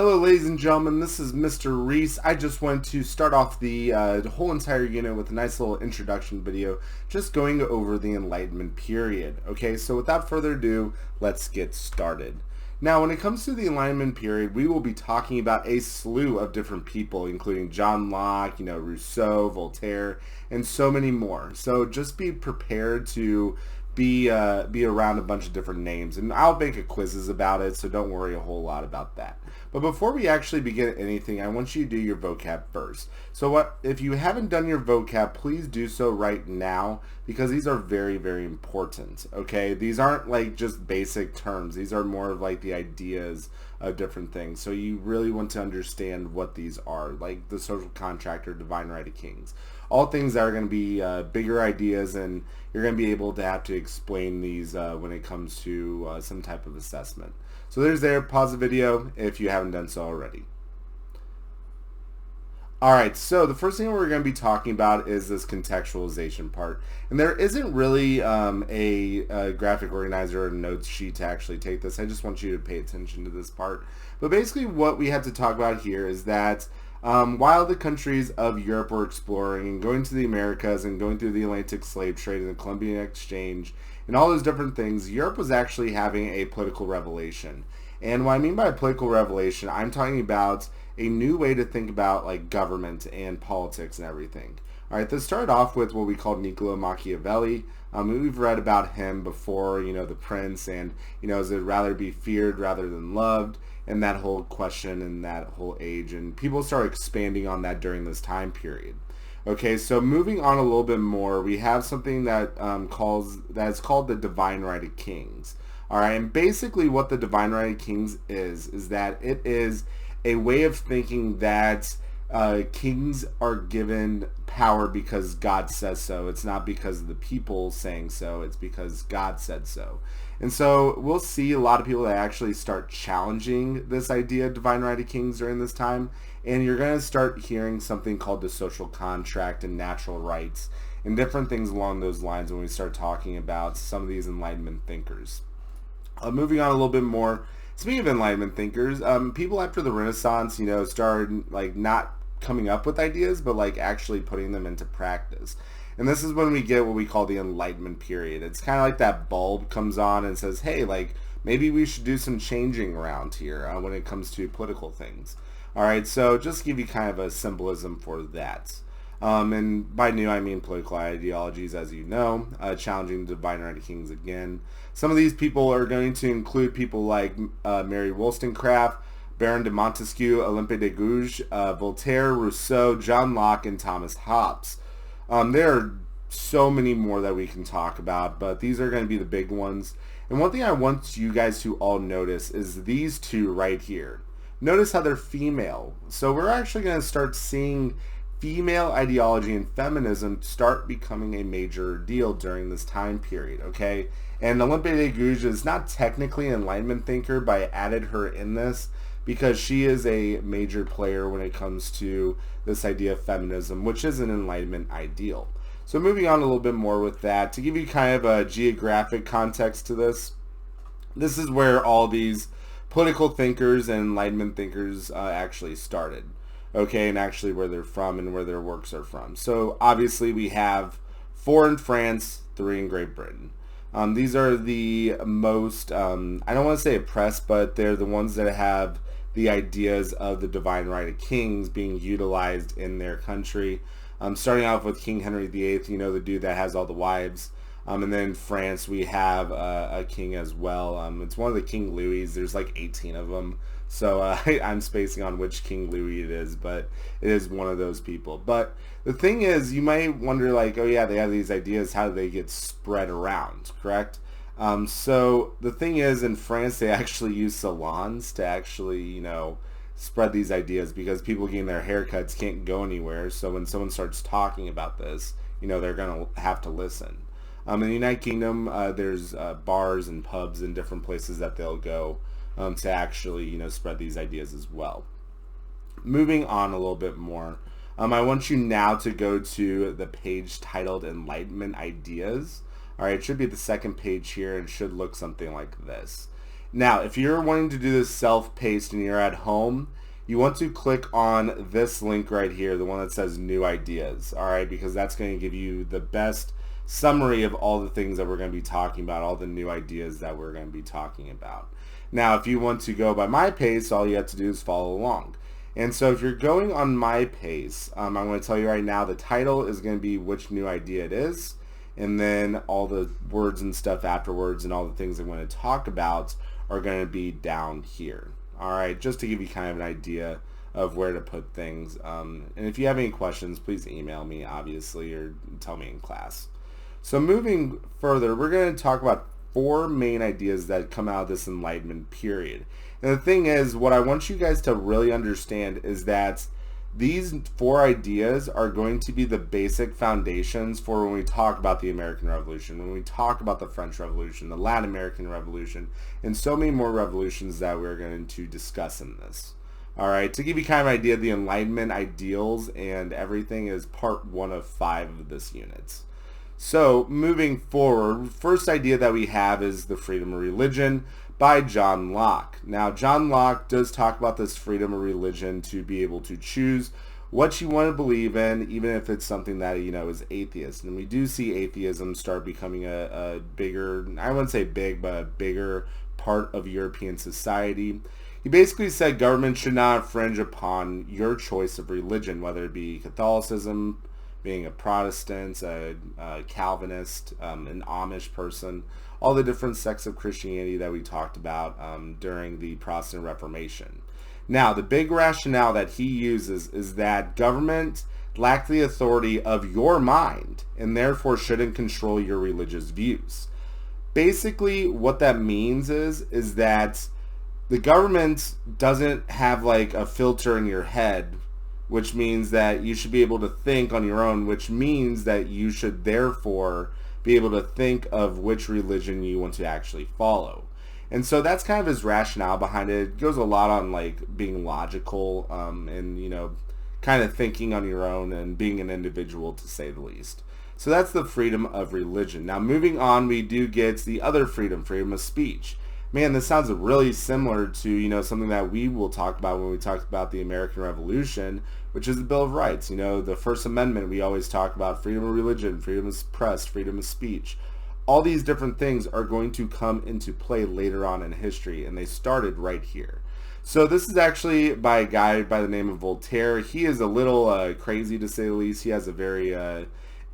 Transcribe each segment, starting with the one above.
Hello ladies and gentlemen, this is Mr. Reese. I just want to start off the whole entire unit with a nice little introduction video, just going over the Enlightenment period. Okay, so without further ado, let's get started. Now, when it comes to the Enlightenment period, we will be talking about a slew of different people, including John Locke, Rousseau, Voltaire, and so many more. So just be prepared to be around a bunch of different names, and I'll make a quizzes about it, so don't worry a whole lot about that. But before we actually begin anything, I want you to do your vocab first. So if you haven't done your vocab, please do so right now, because these are very, very important. Okay, these aren't like just basic terms. These are more of like the ideas of different things. So you really want to understand what these are, like the social contract or divine right of kings. All things that are going to be bigger ideas, and you're going to be able to have to explain these when it comes to some type of assessment. So pause the video if you haven't done so already. Alright, so the first thing we're going to be talking about is this contextualization part. And there isn't really a graphic organizer or notes sheet to actually take this. I just want you to pay attention to this part. But basically what we have to talk about here is that while the countries of Europe were exploring and going to the Americas and going through the Atlantic slave trade and the Columbian exchange and all those different things, Europe was actually having a political revelation. And what I mean by a political revelation, I'm talking about a new way to think about like government and politics and everything. Alright, this started off with what we call Niccolo Machiavelli. We've read about him before, The Prince, and, is it rather be feared rather than loved, and that whole question and that whole age. And people start expanding on that during this time period. Okay, so moving on a little bit more, we have something that is called the divine right of kings. Alright, and basically what the divine right of kings is that it is a way of thinking that kings are given power because God says so. It's not because of the people saying so. It's because God said so. And so we'll see a lot of people that actually start challenging this idea of divine right of kings during this time. And you're going to start hearing something called the social contract and natural rights and different things along those lines when we start talking about some of these Enlightenment thinkers. Moving on a little bit more. Speaking of Enlightenment thinkers, people after the Renaissance, started like not coming up with ideas, but like actually putting them into practice. And this is when we get what we call the Enlightenment period. It's kind of like that bulb comes on and says, hey, like maybe we should do some changing around here when it comes to political things. All right, so just to give you kind of a symbolism for that. And by new, I mean political ideologies, as you know, challenging the divine right of kings again. Some of these people are going to include people like Mary Wollstonecraft, Baron de Montesquieu, Olympe de Gouges, Voltaire, Rousseau, John Locke, and Thomas Hobbes. There are so many more that we can talk about, but these are going to be the big ones. And one thing I want you guys to all notice is these two right here. Notice how they're female. So we're actually going to start seeing female ideology and feminism start becoming a major deal during this time period, okay? And Olympe de Gouges is not technically an Enlightenment thinker, but I added her in this because she is a major player when it comes to this idea of feminism, which is an Enlightenment ideal. So moving on a little bit more with that, to give you kind of a geographic context to this, this is where all these political thinkers and Enlightenment thinkers actually started. Okay, and actually where they're from and where their works are from. So obviously we have 4 in France, 3 in Great Britain. These are the most, I don't want to say oppressed, but they're the ones that have the ideas of the divine right of kings being utilized in their country. Starting off with King Henry VIII, the dude that has all the wives. And then in France, we have a king as well. It's one of the King Louis. There's like 18 of them. So I'm spacing on which King Louis it is, but it is one of those people. But the thing is, you might wonder like, oh yeah, they have these ideas. How do they get spread around, correct? So the thing is, in France, they actually use salons to actually, spread these ideas because people getting their haircuts can't go anywhere. So when someone starts talking about this, they're going to have to listen. In the United Kingdom, there's bars and pubs and different places that they'll go to actually, spread these ideas as well. Moving on a little bit more, I want you now to go to the page titled Enlightenment Ideas. All right, it should be the second page here and should look something like this. Now, if you're wanting to do this self-paced and you're at home, you want to click on this link right here, the one that says New Ideas, all right, because that's going to give you the best summary of all the things that we're going to be talking about, all the new ideas that we're going to be talking about. Now, if you want to go by my pace, all you have to do is follow along. And so if you're going on my pace, I'm going to tell you right now, the title is going to be which new idea it is, and then all the words and stuff afterwards and all the things I'm going to talk about are going to be down here. All right, just to give you kind of an idea of where to put things. And if you have any questions, please email me, obviously, or tell me in class. So moving further, we're going to talk about 4 main ideas that come out of this Enlightenment period. And the thing is, what I want you guys to really understand is that these 4 ideas are going to be the basic foundations for when we talk about the American Revolution, when we talk about the French Revolution, the Latin American Revolution, and so many more revolutions that we're going to discuss in this. All right, to give you kind of an idea, the Enlightenment Ideals and everything is part 1 of 5 of this unit. So moving forward, first idea that we have is the freedom of religion by John Locke. Now, John Locke does talk about this freedom of religion to be able to choose what you want to believe in, even if it's something that, is atheist. And we do see atheism start becoming a bigger, I wouldn't say big, but a bigger part of European society. He basically said government should not infringe upon your choice of religion, whether it be Catholicism, being a Protestant, a Calvinist, an Amish person, all the different sects of Christianity that we talked about during the Protestant Reformation. Now, the big rationale that he uses is that government lack the authority of your mind and therefore shouldn't control your religious views. Basically, what that means is that the government doesn't have like a filter in your head, which means that you should be able to think on your own, which means that you should therefore be able to think of which religion you want to actually follow. And so that's kind of his rationale behind it. It goes a lot on like being logical and, kind of thinking on your own and being an individual, to say the least. So that's the freedom of religion. Now moving on, we do get the other freedom of speech. Man, this sounds really similar to, something that we will talk about when we talk about the American Revolution, which is the Bill of Rights. The First Amendment, we always talk about freedom of religion, freedom of press, freedom of speech. All these different things are going to come into play later on in history, and they started right here. So this is actually by a guy by the name of Voltaire. He is a little crazy, to say the least. He has a very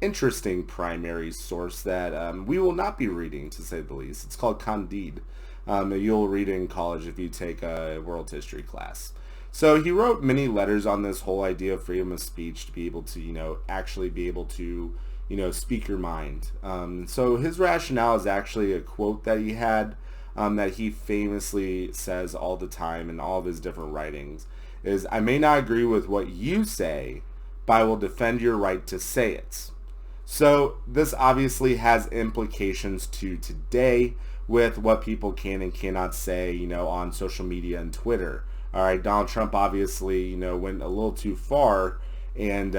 interesting primary source that we will not be reading, to say the least. It's called Candide. You'll read it in college if you take a world history class. So he wrote many letters on this whole idea of freedom of speech to be able to, actually be able to, speak your mind. So his rationale is actually a quote that he had that he famously says all the time in all of his different writings is, "I may not agree with what you say, but I will defend your right to say it." So this obviously has implications to today with what people can and cannot say, on social media and Twitter. All right, Donald Trump obviously, went a little too far, and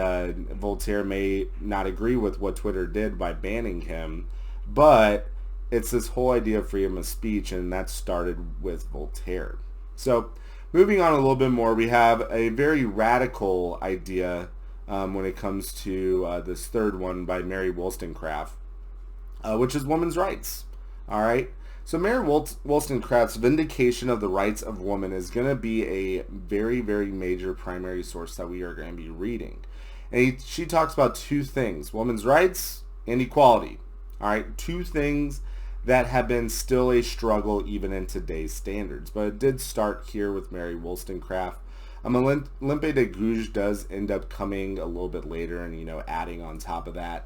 Voltaire may not agree with what Twitter did by banning him, but it's this whole idea of freedom of speech, and that started with Voltaire. So moving on a little bit more, we have a very radical idea when it comes to this third one by Mary Wollstonecraft, which is women's rights. All right. So Mary Wollstonecraft's vindication of the rights of women is going to be a very, very major primary source that we are going to be reading. And she talks about 2 things, women's rights and equality. All right, 2 things that have been still a struggle even in today's standards. But it did start here with Mary Wollstonecraft. Olympe de Gouges does end up coming a little bit later and, adding on top of that.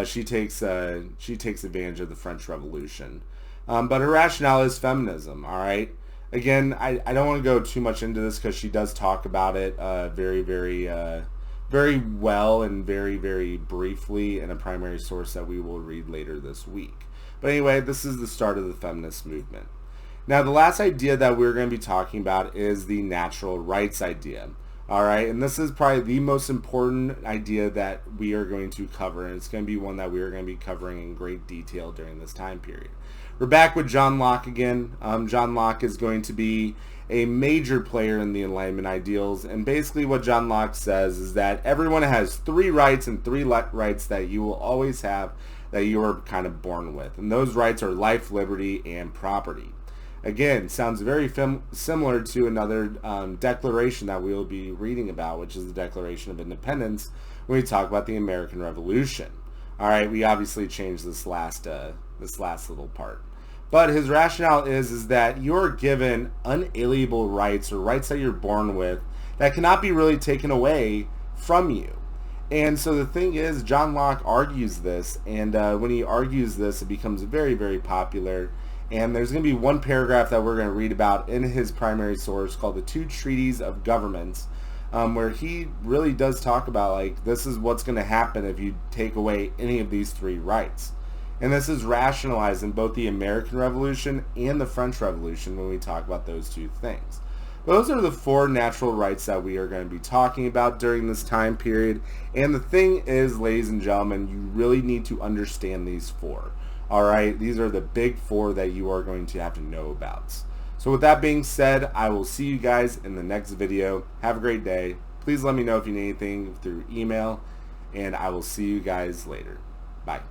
She takes advantage of the French Revolution. But her rationale is feminism, all right? Again, I don't want to go too much into this because she does talk about it very, very, very well and very, very briefly in a primary source that we will read later this week. But anyway, this is the start of the feminist movement. Now, the last idea that we're going to be talking about is the natural rights idea. All right, and this is probably the most important idea that we are going to cover, and it's going to be one that we are going to be covering in great detail during this time period. We're back with John Locke again. John Locke is going to be a major player in the Enlightenment ideals, and basically what John Locke says is that everyone has three rights and three rights that you will always have, that you are kind of born with, and those rights are life, liberty, and property. Again, sounds very similar to another declaration that we will be reading about, which is the Declaration of Independence, when we talk about the American Revolution. All right, we obviously changed this last little part. But his rationale is that you're given unalienable rights, or rights that you're born with, that cannot be really taken away from you. And so the thing is, John Locke argues this, and when he argues this, it becomes very, very popular. And there's going to be one paragraph that we're going to read about in his primary source called the Two Treaties of Governments, where he really does talk about, like, this is what's going to happen if you take away any of these three rights. And this is rationalized in both the American Revolution and the French Revolution when we talk about those two things. Those are the four natural rights that we are going to be talking about during this time period. And the thing is, ladies and gentlemen, you really need to understand these four. Alright, these are the big four that you are going to have to know about. So with that being said, I will see you guys in the next video. Have a great day. Please let me know if you need anything through email, and I will see you guys later. Bye.